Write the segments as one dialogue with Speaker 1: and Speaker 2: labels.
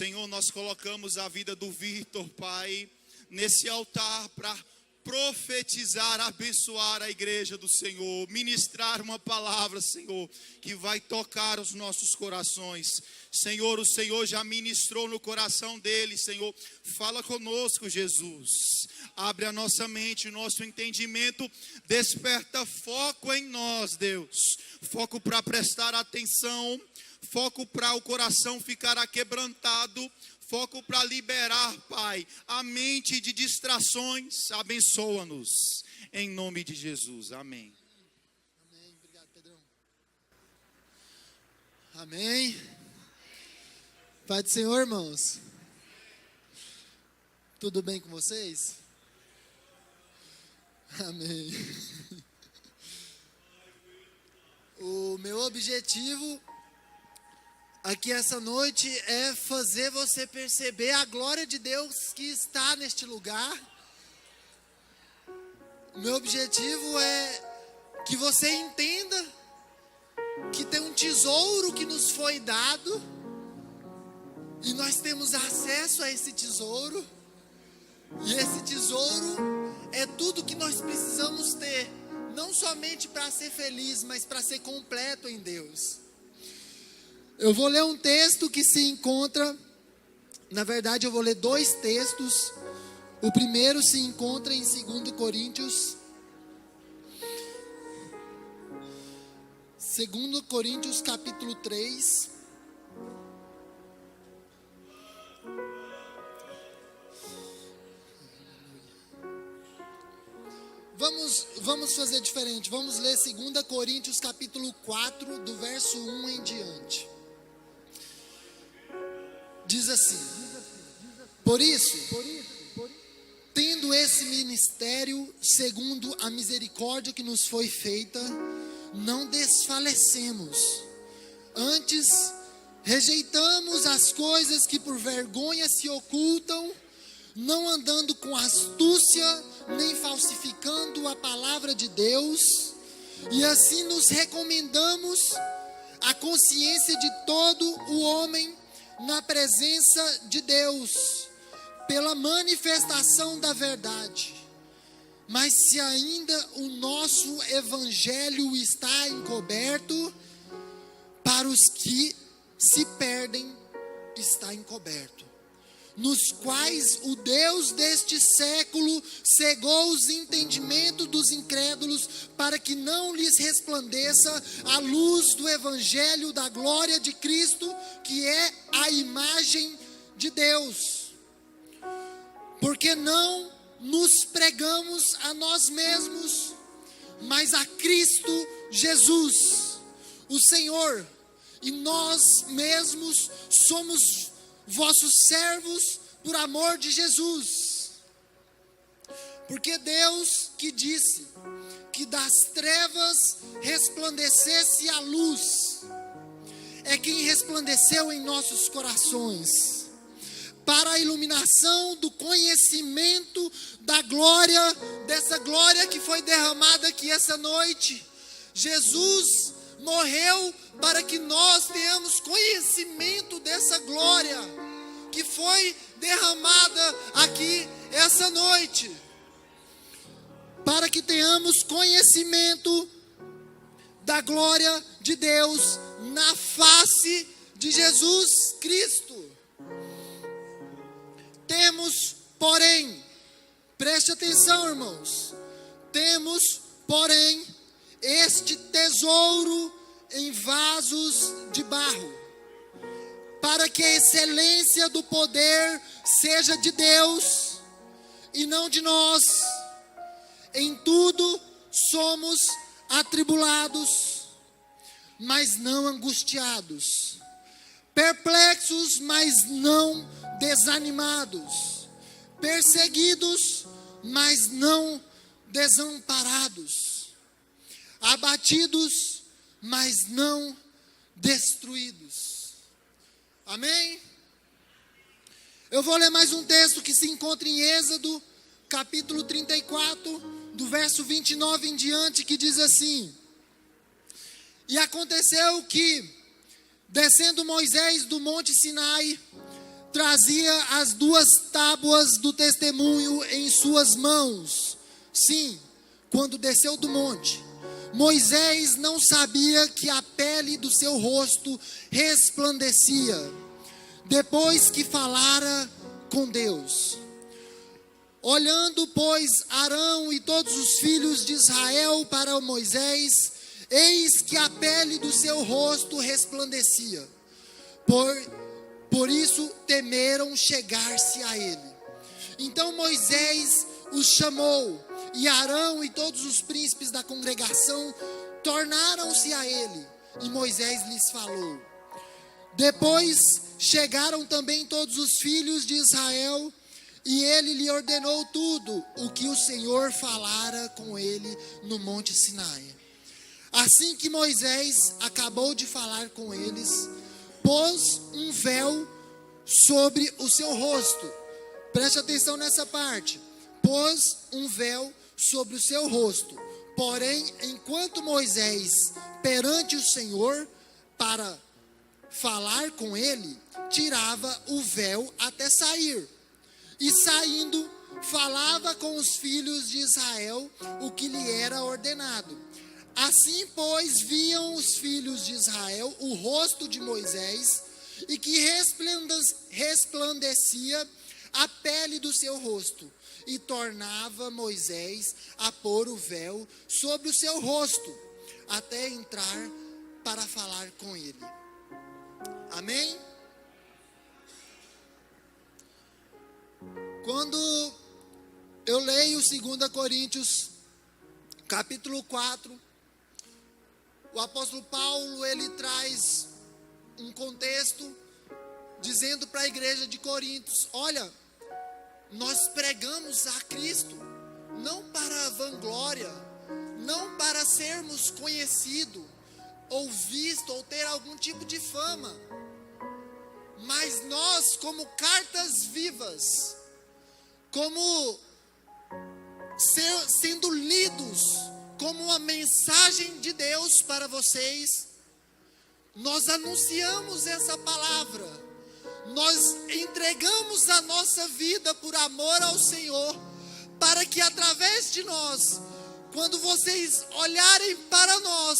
Speaker 1: Senhor, nós colocamos a vida do Vitor, Pai, nesse altar para profetizar, abençoar a igreja do Senhor, ministrar uma palavra, Senhor, que vai tocar os nossos corações. Senhor, o Senhor já ministrou no coração dele, Senhor. Fala conosco, Jesus. Abre a nossa mente, o nosso entendimento, desperta foco em nós, Deus. Foco para prestar atenção, foco para o coração ficar aquebrantado, foco para liberar, Pai, a mente de distrações. Abençoa-nos, em nome de Jesus, amém.
Speaker 2: Amém, obrigado, Pedrão. Amém. Pai do Senhor, irmãos. Tudo bem com vocês? Amém. O meu objetivo aqui essa noite é fazer você perceber a glória de Deus que está neste lugar. O meu objetivo é que você entenda que tem um tesouro que nos foi dado e nós temos acesso a esse tesouro. E esse tesouro é tudo que nós precisamos ter, não somente para ser feliz, mas para ser completo em Deus. Eu vou ler um texto que se encontra, na verdade eu vou ler dois textos. O primeiro se encontra em 2 Coríntios. 2 Coríntios capítulo 3. Vamos fazer diferente. Vamos ler 2 Coríntios capítulo 4, do verso 1 em diante. Diz assim: por isso, tendo esse ministério, segundo a misericórdia que nos foi feita, não desfalecemos. Antes, rejeitamos as coisas que por vergonha se ocultam, não andando com astúcia, nem falsificando a palavra de Deus, e assim nos recomendamos à consciência de todo o homem na presença de Deus, pela manifestação da verdade. Mas se ainda o nosso evangelho está encoberto, para os que se perdem está encoberto, nos quais o Deus deste século cegou os entendimentos dos incrédulos, para que não lhes resplandeça a luz do evangelho da glória de Cristo, que é a imagem de Deus. Porque não nos pregamos a nós mesmos, mas a Cristo Jesus, o Senhor, e nós mesmos somos vossos servos por amor de Jesus. Porque Deus que disse que das trevas resplandecesse a luz, é quem resplandeceu em nossos corações, para a iluminação do conhecimento da glória, dessa glória que foi derramada aqui essa noite. Jesus morreu para que nós tenhamos conhecimento dessa glória que foi derramada aqui essa noite, para que tenhamos conhecimento da glória de Deus na face de Jesus Cristo. Temos, porém, preste atenção, irmãos, temos, porém, este tesouro em vasos de barro, para que a excelência do poder seja de Deus e não de nós. Em tudo somos atribulados, mas não angustiados, perplexos, mas não desanimados, perseguidos, mas não desamparados, abatidos, mas não destruídos. Amém? Eu vou ler mais um texto que se encontra em Êxodo, capítulo 34, do verso 29 em diante, que diz assim: e aconteceu que, descendo Moisés do monte Sinai, trazia as 2 tábuas do testemunho em suas mãos. Sim, quando desceu do monte, Moisés não sabia que a pele do seu rosto resplandecia, depois que falara com Deus. Olhando, pois, Arão e todos os filhos de Israel para Moisés, eis que a pele do seu rosto resplandecia. Por isso temeram chegar-se a ele. Então Moisés os chamou, e Arão e todos os príncipes da congregação tornaram-se a ele, e Moisés lhes falou. Depois chegaram também todos os filhos de Israel, e ele lhe ordenou tudo o que o Senhor falara com ele no monte Sinai. Assim que Moisés acabou de falar com eles, pôs um véu sobre o seu rosto. Preste atenção nessa parte. Pôs um véu sobre o seu rosto. Porém, enquanto Moisés perante o Senhor para falar com ele, tirava o véu até sair. E saindo, falava com os filhos de Israel o que lhe era ordenado. Assim, pois, viam os filhos de Israel o rosto de Moisés, e que resplandecia a pele do seu rosto, e tornava Moisés a pôr o véu sobre o seu rosto, até entrar para falar com ele. Amém? Quando eu leio 2 Coríntios, capítulo 4, o apóstolo Paulo, ele traz um contexto, dizendo para a igreja de Coríntios: olha, nós pregamos a Cristo, não para vanglória, não para sermos conhecidos, ou visto, ou ter algum tipo de fama, mas nós, como cartas vivas, como sendo lidos como uma mensagem de Deus para vocês, nós anunciamos essa palavra, nós entregamos a nossa vida por amor ao Senhor, para que através de nós, quando vocês olharem para nós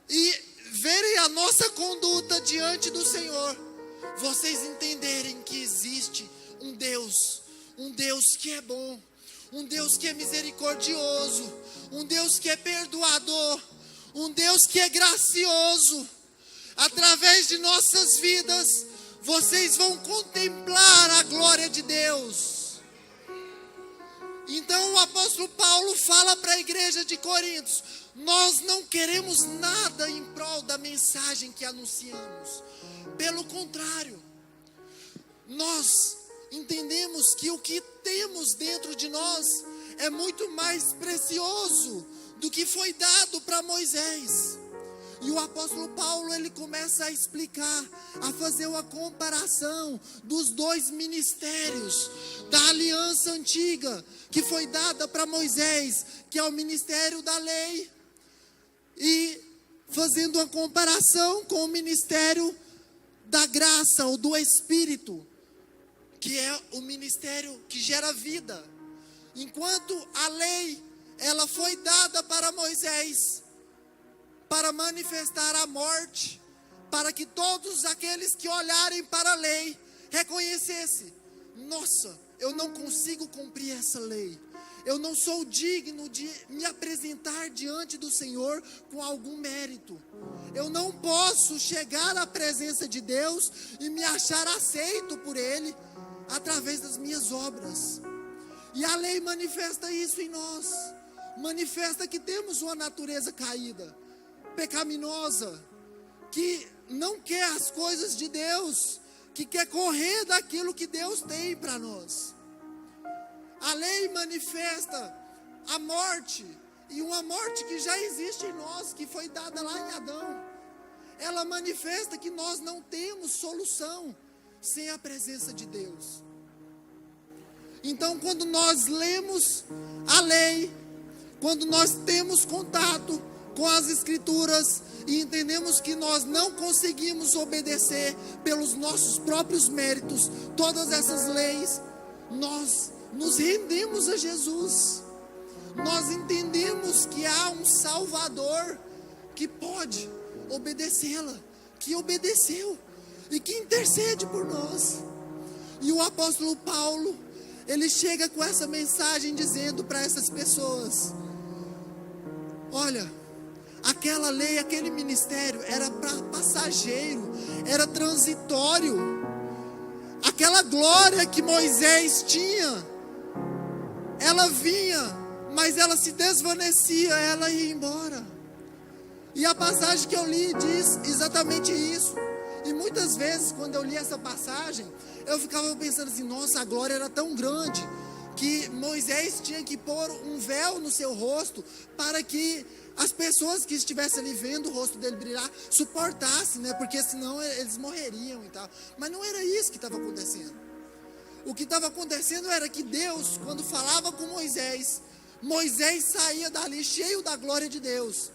Speaker 2: e verem a nossa conduta diante do Senhor, vocês entenderem que existe um Deus que é bom, um Deus que é misericordioso, um Deus que é perdoador, um Deus que é gracioso. Através de nossas vidas, vocês vão contemplar a glória de Deus. Então o apóstolo Paulo fala para a igreja de Coríntios: nós não queremos nada em prol da mensagem que anunciamos. Pelo contrário, nós entendemos que o que temos dentro de nós é muito mais precioso do que foi dado para Moisés. E o apóstolo Paulo, ele começa a explicar, a fazer uma comparação dos 2 ministérios da aliança antiga, que foi dada para Moisés, que é o ministério da lei, e fazendo uma comparação com o ministério da graça ou do Espírito, que é o ministério que gera vida. Enquanto a lei, ela foi dada para Moisés, para manifestar a morte, para que todos aqueles que olharem para a lei, reconhecessem: nossa, eu não consigo cumprir essa lei, eu não sou digno de me apresentar diante do Senhor com algum mérito, eu não posso chegar à presença de Deus e me achar aceito por Ele, através das minhas obras. E a lei manifesta isso em nós, manifesta que temos uma natureza caída, pecaminosa, que não quer as coisas de Deus, que quer correr daquilo que Deus tem para nós. A lei manifesta a morte, e uma morte que já existe em nós, que foi dada lá em Adão. Ela manifesta que nós não temos solução sem a presença de Deus. Então, quando nós lemos a lei, quando nós temos contato com as Escrituras e entendemos que nós não conseguimos obedecer pelos nossos próprios méritos todas essas leis, nós nos rendemos a Jesus. Nós entendemos que há um Salvador que pode obedecê-la, que obedeceu e que intercede por nós. E o apóstolo Paulo, ele chega com essa mensagem dizendo para essas pessoas: olha, aquela lei, aquele ministério era passageiro, era transitório. Aquela glória que Moisés tinha, ela vinha, mas ela se desvanecia, ela ia embora. E a passagem que eu li diz exatamente isso. E muitas vezes, quando eu li essa passagem, eu ficava pensando assim: nossa, a glória era tão grande que Moisés tinha que pôr um véu no seu rosto para que as pessoas que estivessem ali vendo o rosto dele brilhar suportassem, né? Porque senão eles morreriam e tal. Mas não era isso que estava acontecendo. O que estava acontecendo era que Deus, quando falava com Moisés, Moisés saía dali cheio da glória de Deus.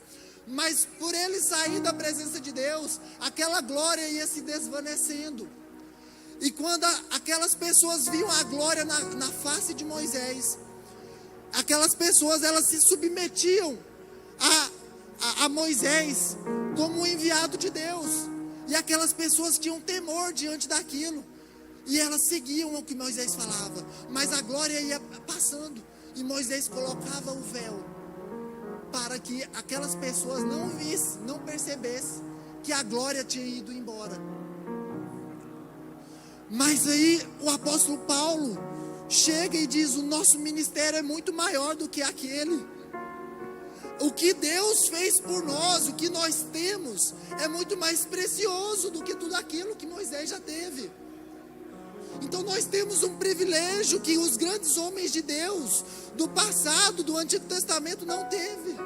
Speaker 2: Mas por ele sair da presença de Deus, aquela glória ia se desvanecendo. E quando aquelas pessoas viam a glória na face de Moisés, aquelas pessoas, elas se submetiam a Moisés como um enviado de Deus. E aquelas pessoas tinham temor diante daquilo. E elas seguiam o que Moisés falava. Mas a glória ia passando. E Moisés colocava o véu para que aquelas pessoas não vissem, não percebessem que a glória tinha ido embora. Mas aí o apóstolo Paulo chega e diz: o nosso ministério é muito maior do que aquele. O que Deus fez por nós, o que nós temos, é muito mais precioso do que tudo aquilo que Moisés já teve. Então nós temos um privilégio que os grandes homens de Deus do passado, do Antigo Testamento, não teve,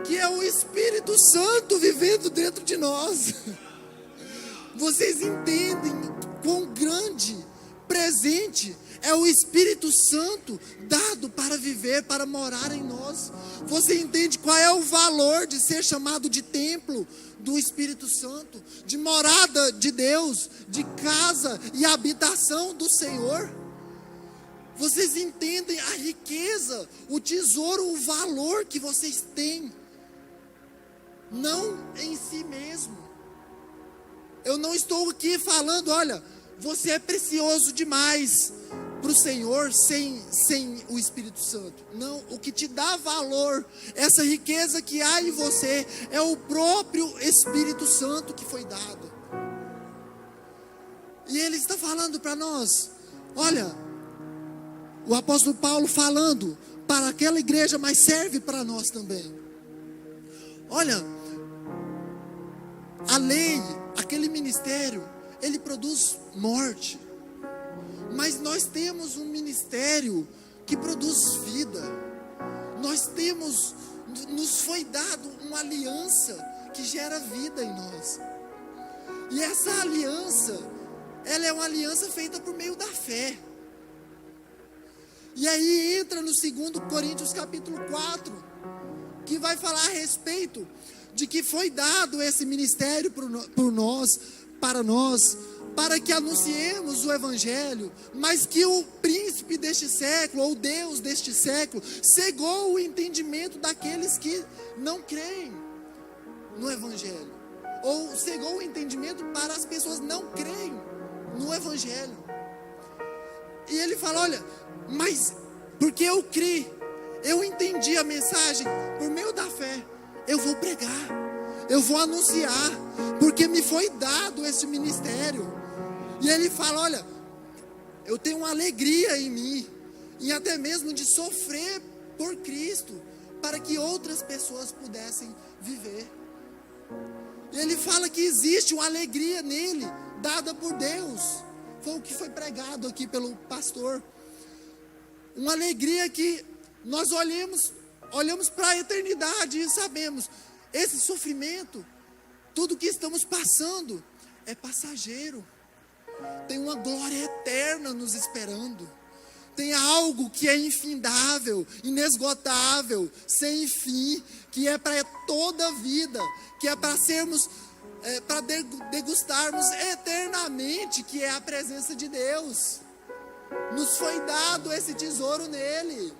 Speaker 2: que é o Espírito Santo vivendo dentro de nós. Vocês entendem quão grande presente é o Espírito Santo dado para viver, para morar em nós? Você entende qual é o valor de ser chamado de templo do Espírito Santo, de morada de Deus, de casa e habitação do Senhor? Vocês entendem a riqueza, o tesouro, o valor que vocês têm? Não em si mesmo. Eu não estou aqui falando: olha, você é precioso demais para o Senhor sem o Espírito Santo. Não, o que te dá valor, essa riqueza que há em você, é o próprio Espírito Santo que foi dado. E ele está falando para nós, olha, o apóstolo Paulo falando para aquela igreja, mas serve para nós também. Olha, a lei, aquele ministério, ele produz morte. Mas nós temos um ministério que produz vida. Nós temos, nos foi dado uma aliança que gera vida em nós. E essa aliança, ela é uma aliança feita por meio da fé. E aí entra no 2 Coríntios capítulo 4, que vai falar a respeito de que foi dado esse ministério por nós, para que anunciemos o Evangelho, mas que o príncipe deste século, ou Deus deste século, cegou o entendimento daqueles que não creem no Evangelho, ou cegou o entendimento para as pessoas não creem no Evangelho. E ele fala: olha, mas porque eu criei, eu entendi a mensagem, por meio da fé, eu vou pregar, eu vou anunciar, porque me foi dado esse ministério. E ele fala: olha, eu tenho uma alegria em mim, e até mesmo de sofrer por Cristo, para que outras pessoas pudessem viver. E ele fala que existe uma alegria nele, dada por Deus. Foi o que foi pregado aqui pelo pastor. Uma alegria que nós olhamos para a eternidade e sabemos, esse sofrimento, tudo que estamos passando, é passageiro. Tem uma glória eterna nos esperando. tem algo que é infindável, inesgotável, sem fim, que é para toda a vida, que é para sermos, para degustarmos eternamente, que é a presença de Deus. Nos foi dado esse tesouro nele.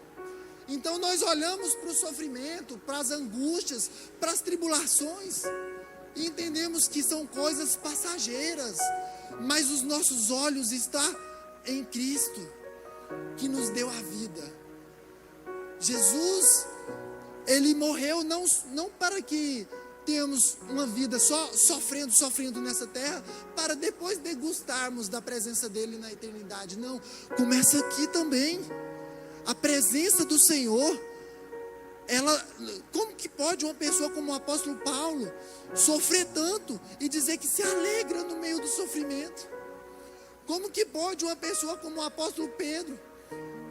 Speaker 2: Então nós olhamos para o sofrimento, para as angústias, para as tribulações, e entendemos que são coisas passageiras, mas os nossos olhos estão em Cristo, que nos deu a vida. Jesus, ele morreu não para que tenhamos uma vida só sofrendo nessa terra, para depois degustarmos da presença dele na eternidade. Não, começa aqui também. A presença do Senhor, como que pode uma pessoa como o apóstolo Paulo sofrer tanto e dizer que se alegra no meio do sofrimento? Como que pode uma pessoa como o apóstolo Pedro,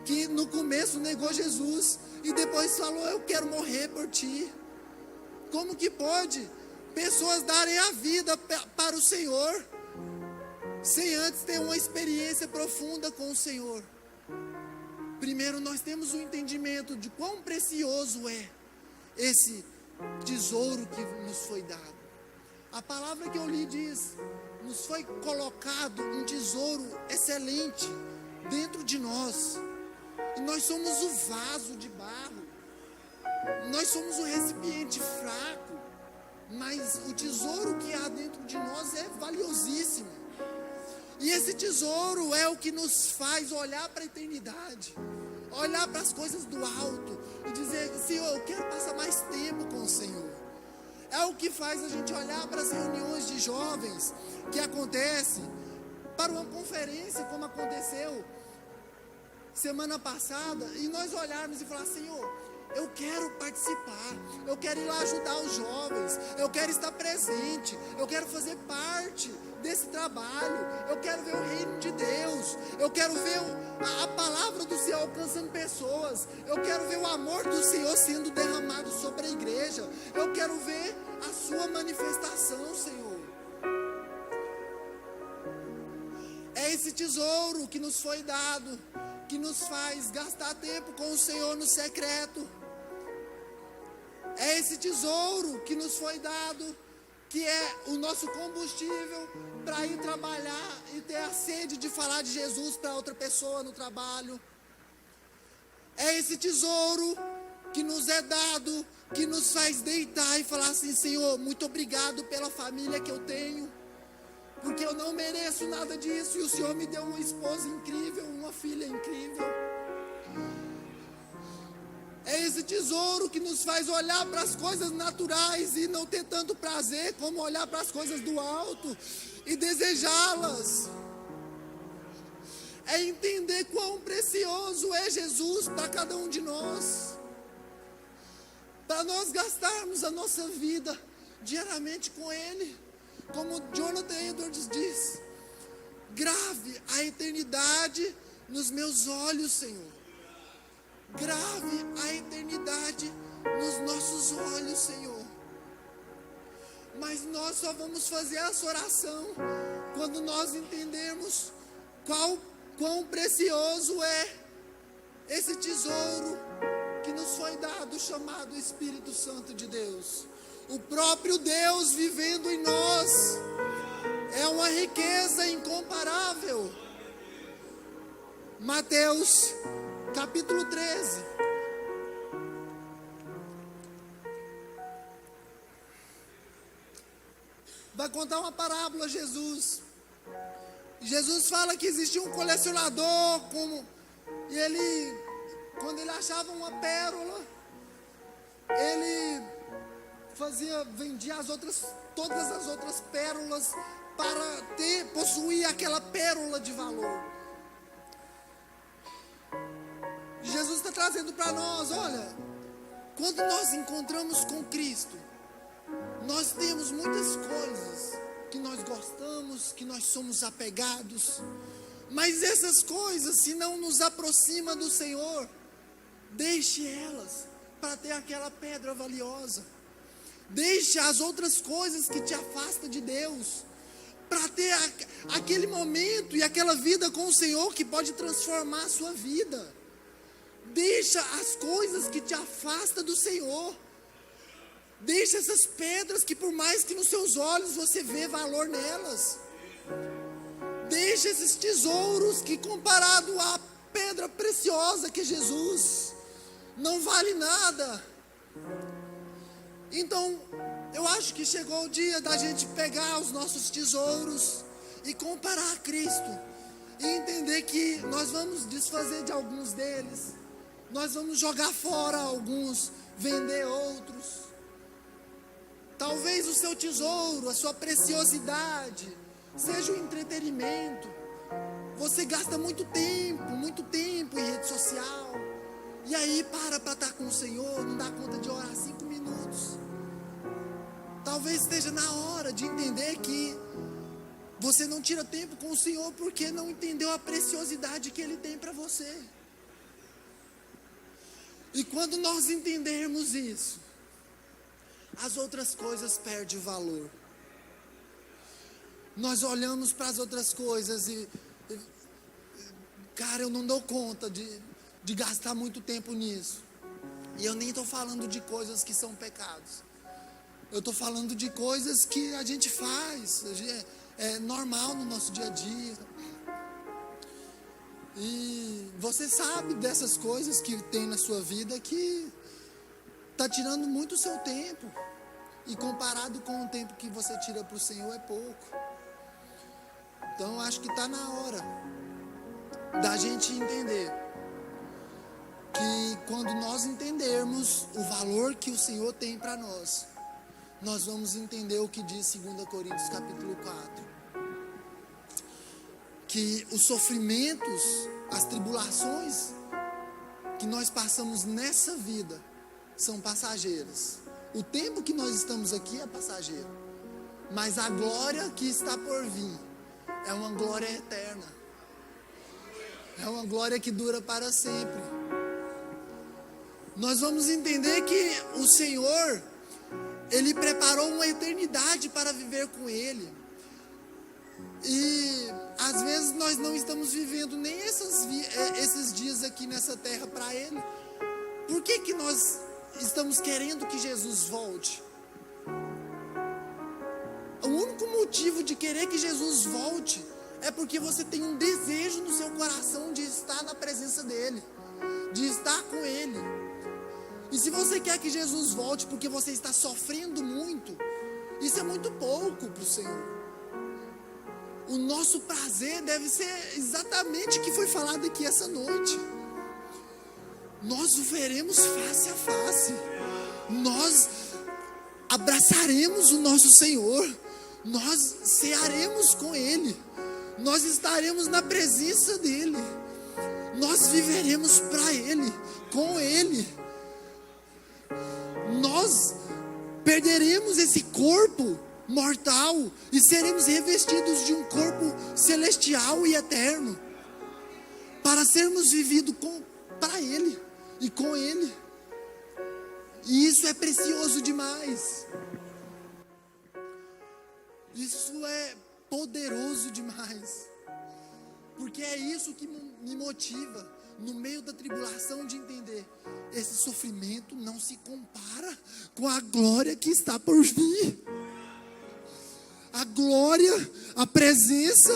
Speaker 2: que no começo negou Jesus e depois falou, eu quero morrer por ti? Como que pode pessoas darem a vida para o Senhor, sem antes ter uma experiência profunda com o Senhor? Primeiro, nós temos o entendimento de quão precioso é esse tesouro que nos foi dado. A palavra que eu li diz, nos foi colocado um tesouro excelente dentro de nós. E nós somos o vaso de barro. Nós somos o recipiente fraco. Mas o tesouro que há dentro de nós é valiosíssimo. E esse tesouro é o que nos faz olhar para a eternidade, olhar para as coisas do alto e dizer, Senhor, eu quero passar mais tempo com o Senhor. É o que faz a gente olhar para as reuniões de jovens que acontecem, para uma conferência como aconteceu semana passada, e nós olharmos e falar, Senhor, eu quero participar, eu quero ir lá ajudar os jovens, eu quero estar presente, eu quero fazer parte desse trabalho, eu quero ver o reino de Deus, eu quero ver a palavra do Senhor alcançando pessoas, eu quero ver o amor do Senhor sendo derramado sobre a igreja, eu quero ver a sua manifestação, Senhor. É esse tesouro que nos foi dado, que nos faz gastar tempo com o Senhor no secreto. É esse tesouro que nos foi dado, que é o nosso combustível para ir trabalhar e ter a sede de falar de Jesus para outra pessoa no trabalho. É esse tesouro que nos é dado, que nos faz deitar e falar assim, Senhor, muito obrigado pela família que eu tenho, porque eu não mereço nada disso e o Senhor me deu uma esposa incrível, uma filha incrível. É esse tesouro que nos faz olhar para as coisas naturais e não ter tanto prazer como olhar para as coisas do alto e desejá-las. É entender quão precioso é Jesus para cada um de nós, para nós gastarmos a nossa vida diariamente com Ele. Como Jonathan Edwards diz, grave a eternidade nos meus olhos, Senhor. Grave a eternidade nos nossos olhos, Senhor. Mas nós só vamos fazer essa oração quando nós entendermos quão precioso é esse tesouro que nos foi dado, chamado Espírito Santo de Deus. O próprio Deus vivendo em nós é uma riqueza incomparável. Mateus capítulo 13. Vai contar uma parábola, Jesus. Jesus fala que existia um colecionador, e ele, quando ele achava uma pérola, ele vendia todas as outras pérolas para possuir aquela pérola de valor. Jesus está trazendo para nós, olha, quando nós encontramos com Cristo, nós temos muitas coisas que nós gostamos, que nós somos apegados, mas essas coisas, se não nos aproxima do Senhor, deixe elas para ter aquela pedra valiosa. Deixe as outras coisas que te afastam de Deus, para ter aquele momento e aquela vida com o Senhor que pode transformar a sua vida. Deixa as coisas que te afastam do Senhor. Deixa essas pedras que por mais que nos seus olhos você vê valor nelas. Deixa esses tesouros que comparado à pedra preciosa que é Jesus, não vale nada. Então, eu acho que chegou o dia da gente pegar os nossos tesouros e comparar a Cristo. E entender que nós vamos desfazer de alguns deles. Nós vamos jogar fora alguns, vender outros. Talvez o seu tesouro, a sua preciosidade, seja o entretenimento. Você gasta muito tempo em rede social. E aí para estar com o Senhor, não dá conta de orar 5 minutos. Talvez esteja na hora de entender que você não tira tempo com o Senhor porque não entendeu a preciosidade que Ele tem para você. E quando nós entendermos isso, as outras coisas perdem o valor. Nós olhamos para as outras coisas e cara, eu não dou conta de gastar muito tempo nisso. E eu nem estou falando de coisas que são pecados. Eu estou falando de coisas que a gente faz, é normal no nosso dia a dia. E você sabe dessas coisas que tem na sua vida que está tirando muito o seu tempo. E comparado com o tempo que você tira para o Senhor é pouco. Então acho que está na hora da gente entender que quando nós entendermos o valor que o Senhor tem para nós, nós vamos entender o que diz 2 Coríntios capítulo 4. Que os sofrimentos, as tribulações que nós passamos nessa vida são passageiras. O tempo que nós estamos aqui é passageiro, mas a glória que está por vir é uma glória eterna. É uma glória que dura para sempre. Nós vamos entender que o Senhor, Ele preparou uma eternidade para viver com Ele. E às vezes nós não estamos vivendo nem esses dias aqui nessa terra para Ele. Por que nós estamos querendo que Jesus volte? O único motivo de querer que Jesus volte é porque você tem um desejo no seu coração de estar na presença dEle, de estar com Ele. E se você quer que Jesus volte porque você está sofrendo muito, isso é muito pouco para o Senhor. O nosso prazer deve ser exatamente o que foi falado aqui essa noite. Nós o veremos face a face. Nós abraçaremos o nosso Senhor. Nós cearemos com Ele. Nós estaremos na presença dEle. Nós viveremos para Ele, com Ele. Nós perderemos esse corpo mortal e seremos revestidos de um corpo celestial e eterno, para sermos vividos para Ele e com Ele. E isso é precioso demais. Isso é poderoso demais. Porque é isso que me motiva no meio da tribulação de entender: esse sofrimento não se compara com a glória que está por vir. A glória, a presença,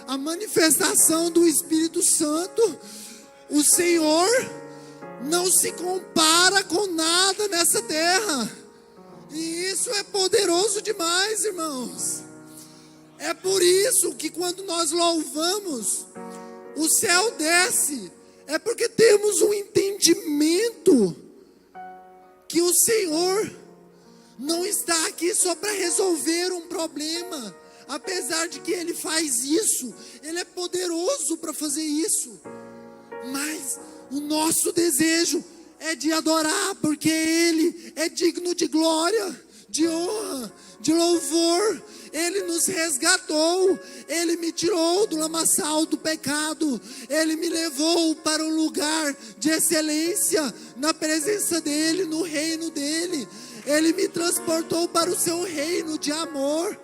Speaker 2: a manifestação do Espírito Santo, o Senhor não se compara com nada nessa terra. E isso é poderoso demais, irmãos. É por isso que quando nós louvamos, o céu desce. É porque temos um entendimento que o Senhor não está aqui só para resolver um problema. Apesar de que Ele faz isso, Ele é poderoso para fazer isso. Mas o nosso desejo é de adorar, porque Ele é digno de glória, de honra, de louvor. Ele nos resgatou, Ele me tirou do lamaçal do pecado, Ele me levou para um lugar de excelência na presença dEle, no reino dEle. Ele me transportou para o seu reino de amor.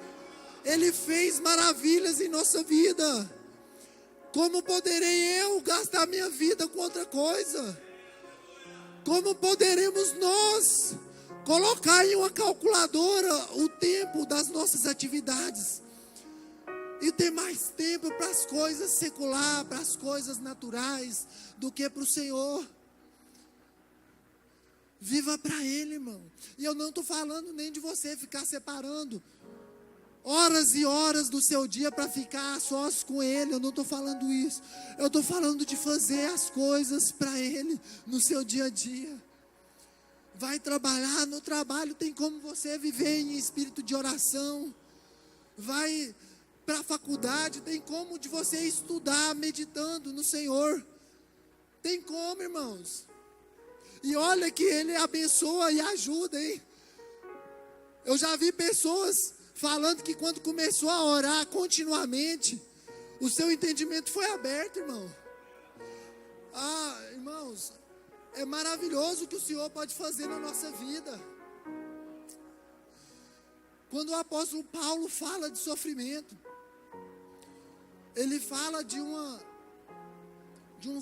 Speaker 2: Ele fez maravilhas em nossa vida. Como poderei eu gastar minha vida com outra coisa? Como poderemos nós colocar em uma calculadora o tempo das nossas atividades e ter mais tempo para as coisas seculares, para as coisas naturais, do que para o Senhor? Viva para Ele, irmão. E eu não estou falando nem de você ficar separando horas e horas do seu dia para ficar a sós com Ele. Eu não estou falando isso. Eu estou falando de fazer as coisas para Ele no seu dia a dia. Vai trabalhar, no trabalho tem como você viver em espírito de oração. Vai para a faculdade, tem como de você estudar meditando no Senhor. Tem como, irmãos. E olha que Ele abençoa e ajuda, hein? Eu já vi pessoas falando que quando começou a orar continuamente, o seu entendimento foi aberto, irmão. Irmãos, é maravilhoso o que o Senhor pode fazer na nossa vida. Quando o apóstolo Paulo fala de sofrimento, ele fala de um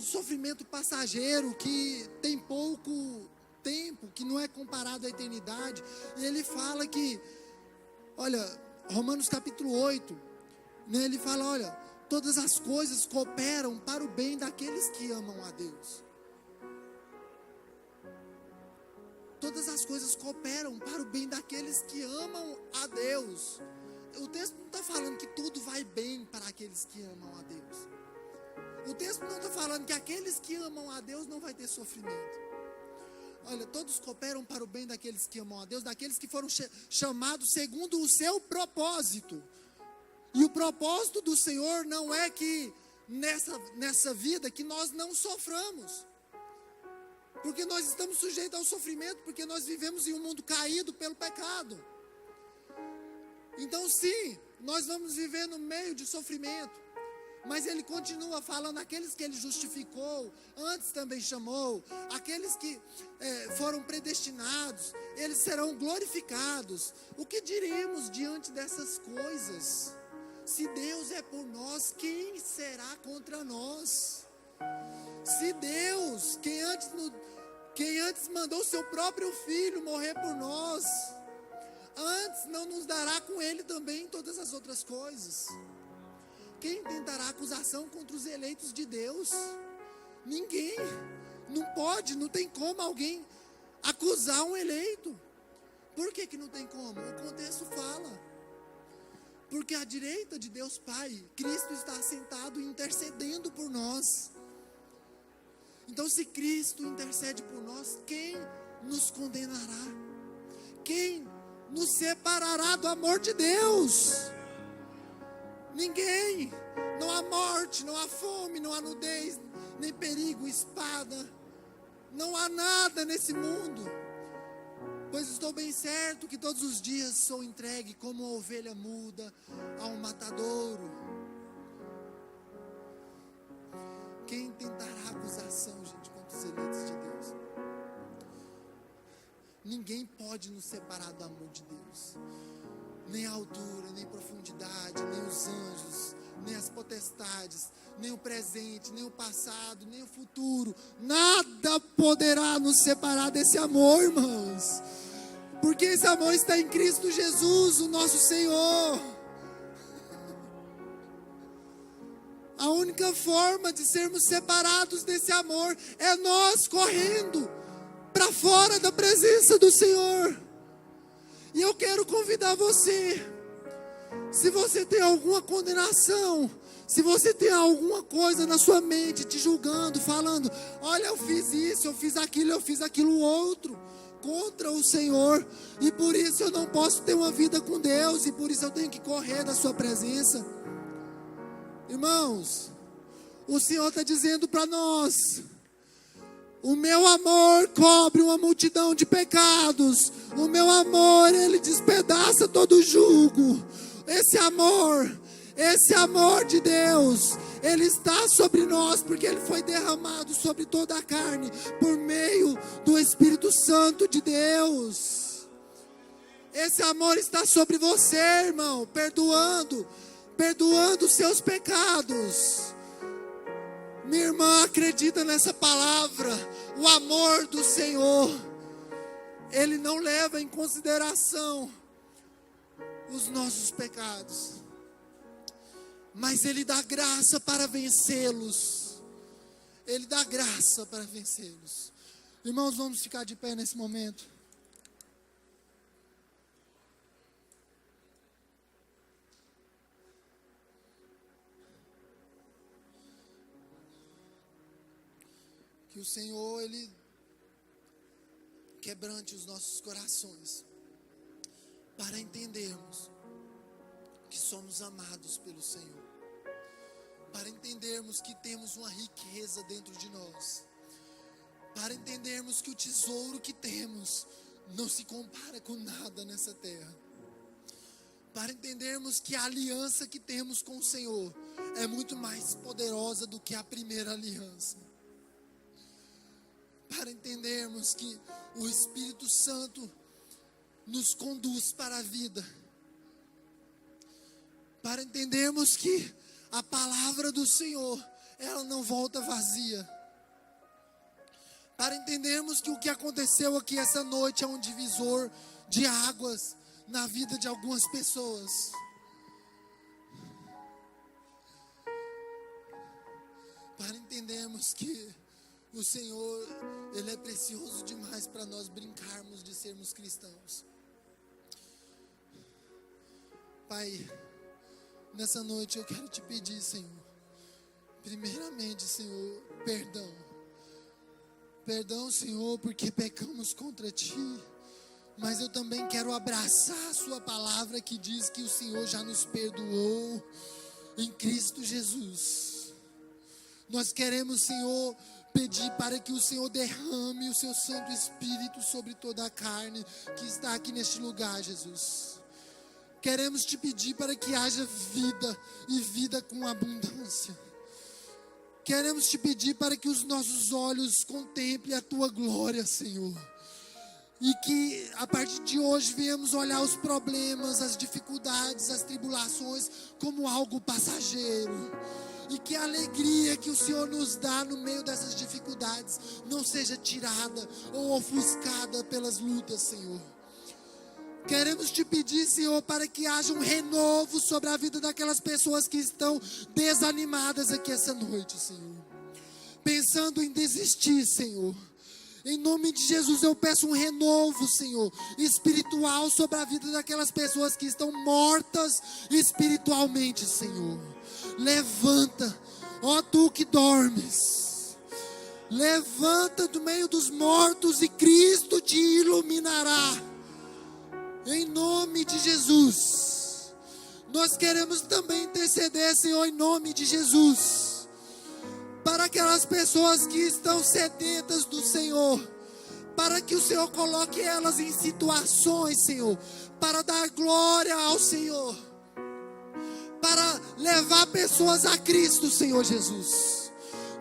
Speaker 2: sofrimento passageiro que tem pouco tempo, que não é comparado à eternidade. E ele fala que, olha, Romanos capítulo 8, né, ele fala, olha, todas as coisas cooperam para o bem daqueles que amam a Deus. Todas as coisas cooperam para o bem daqueles que amam a Deus. O texto não está falando que tudo vai bem para aqueles que amam a Deus. O texto não está falando que aqueles que amam a Deus não vai ter sofrimento. Olha, todos cooperam para o bem daqueles que amam a Deus, daqueles que foram chamados segundo o seu propósito. E o propósito do Senhor não é que nessa vida que nós não soframos. Porque nós estamos sujeitos ao sofrimento, porque nós vivemos em um mundo caído pelo pecado. Então sim, nós vamos viver no meio de sofrimento. Mas ele continua falando, aqueles que ele justificou, antes também chamou, aqueles que foram predestinados, eles serão glorificados. O que diremos diante dessas coisas? Se Deus é por nós, quem será contra nós? Se Deus, quem antes mandou seu próprio Filho morrer por nós, antes não nos dará com Ele também todas as outras coisas? Quem tentará acusação contra os eleitos de Deus? Ninguém. Não pode, não tem como alguém acusar um eleito. Por que não tem como? O contexto fala. Porque à direita de Deus Pai, Cristo está sentado intercedendo por nós. Então, se Cristo intercede por nós, quem nos condenará? Quem nos separará do amor de Deus? Ninguém. Não há morte, não há fome, não há nudez, nem perigo, espada. Não há nada nesse mundo. Pois estou bem certo que todos os dias sou entregue como uma ovelha muda a um matadouro. Quem tentará acusação, gente, contra os eleitos de Deus? Ninguém pode nos separar do amor de Deus. Nem a altura, nem a profundidade, nem os anjos, nem as potestades, nem o presente, nem o passado, nem o futuro. Nada poderá nos separar desse amor, irmãos. Porque esse amor está em Cristo Jesus, o nosso Senhor. A única forma de sermos separados desse amor é nós correndo para fora da presença do Senhor. E eu quero convidar você, se você tem alguma condenação, se você tem alguma coisa na sua mente te julgando, falando, olha, eu fiz isso, eu fiz aquilo outro, contra o Senhor, e por isso eu não posso ter uma vida com Deus, e por isso eu tenho que correr da sua presença. Irmãos, o Senhor está dizendo para nós, o meu amor cobre uma multidão de pecados. O meu amor, ele despedaça todo jugo. Esse amor de Deus, ele está sobre nós, porque ele foi derramado sobre toda a carne, por meio do Espírito Santo de Deus. Esse amor está sobre você, irmão, perdoando os seus pecados. Minha irmã, acredita nessa palavra. O amor do Senhor, Ele não leva em consideração os nossos pecados, mas Ele dá graça para vencê-los. Ele dá graça para vencê-los. Irmãos, vamos ficar de pé nesse momento. Que o Senhor, Ele quebrante os nossos corações, para entendermos que somos amados pelo Senhor, para entendermos que temos uma riqueza dentro de nós, para entendermos que o tesouro que temos não se compara com nada nessa terra, para entendermos que a aliança que temos com o Senhor é muito mais poderosa do que a primeira aliança, para entendermos que o Espírito Santo nos conduz para a vida, para entendermos que a palavra do Senhor, ela não volta vazia, para entendermos que o que aconteceu aqui essa noite é um divisor de águas na vida de algumas pessoas, para entendermos que o Senhor, Ele é precioso demais para nós brincarmos de sermos cristãos. Pai, nessa noite eu quero te pedir, Senhor, primeiramente, Senhor, perdão. Perdão, Senhor, porque pecamos contra Ti, mas eu também quero abraçar a Sua palavra que diz que o Senhor já nos perdoou em Cristo Jesus. Nós queremos, Senhor, pedir para que o Senhor derrame o Seu Santo Espírito sobre toda a carne que está aqui neste lugar, Jesus. Queremos te pedir para que haja vida e vida com abundância. Queremos te pedir para que os nossos olhos contemplem a Tua glória, Senhor. E que a partir de hoje venhamos olhar os problemas, as dificuldades, as tribulações como algo passageiro. E que a alegria que o Senhor nos dá no meio dessas dificuldades não seja tirada ou ofuscada pelas lutas, Senhor. Queremos te pedir, Senhor, para que haja um renovo sobre a vida daquelas pessoas que estão desanimadas aqui essa noite, Senhor. Pensando em desistir, Senhor. Em nome de Jesus eu peço um renovo, Senhor, espiritual sobre a vida daquelas pessoas que estão mortas espiritualmente, Senhor. Levanta, ó Tu que dormes. Levanta do meio dos mortos e Cristo te iluminará. Em nome de Jesus. Nós queremos também interceder, Senhor, em nome de Jesus, para aquelas pessoas que estão sedentas do Senhor, para que o Senhor coloque elas em situações, Senhor, para dar glória ao Senhor, para levar pessoas a Cristo, Senhor Jesus.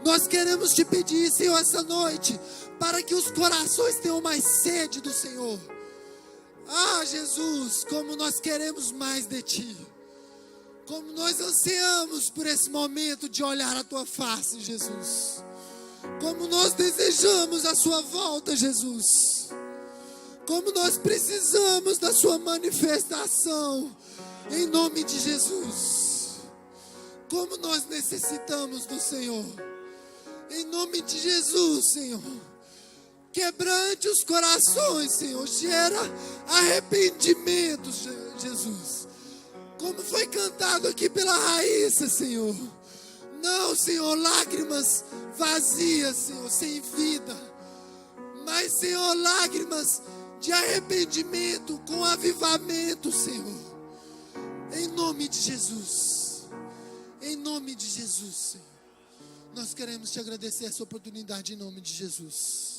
Speaker 2: Nós queremos te pedir, Senhor, essa noite, para que os corações tenham mais sede do Senhor. Ah, Jesus, como nós queremos mais de Ti. Como nós ansiamos por esse momento de olhar a Tua face, Jesus. Como nós desejamos a Sua volta, Jesus. Como nós precisamos da Sua manifestação, em nome de Jesus. Como nós necessitamos do Senhor. Em nome de Jesus, Senhor. Quebrante os corações, Senhor. Gera arrependimento, Jesus. Como foi cantado aqui pela Raíssa, Senhor. Não, Senhor, lágrimas vazias, Senhor, sem vida. Mas, Senhor, lágrimas de arrependimento com avivamento, Senhor. Em nome de Jesus. Em nome de Jesus, Senhor. Nós queremos te agradecer essa oportunidade em nome de Jesus.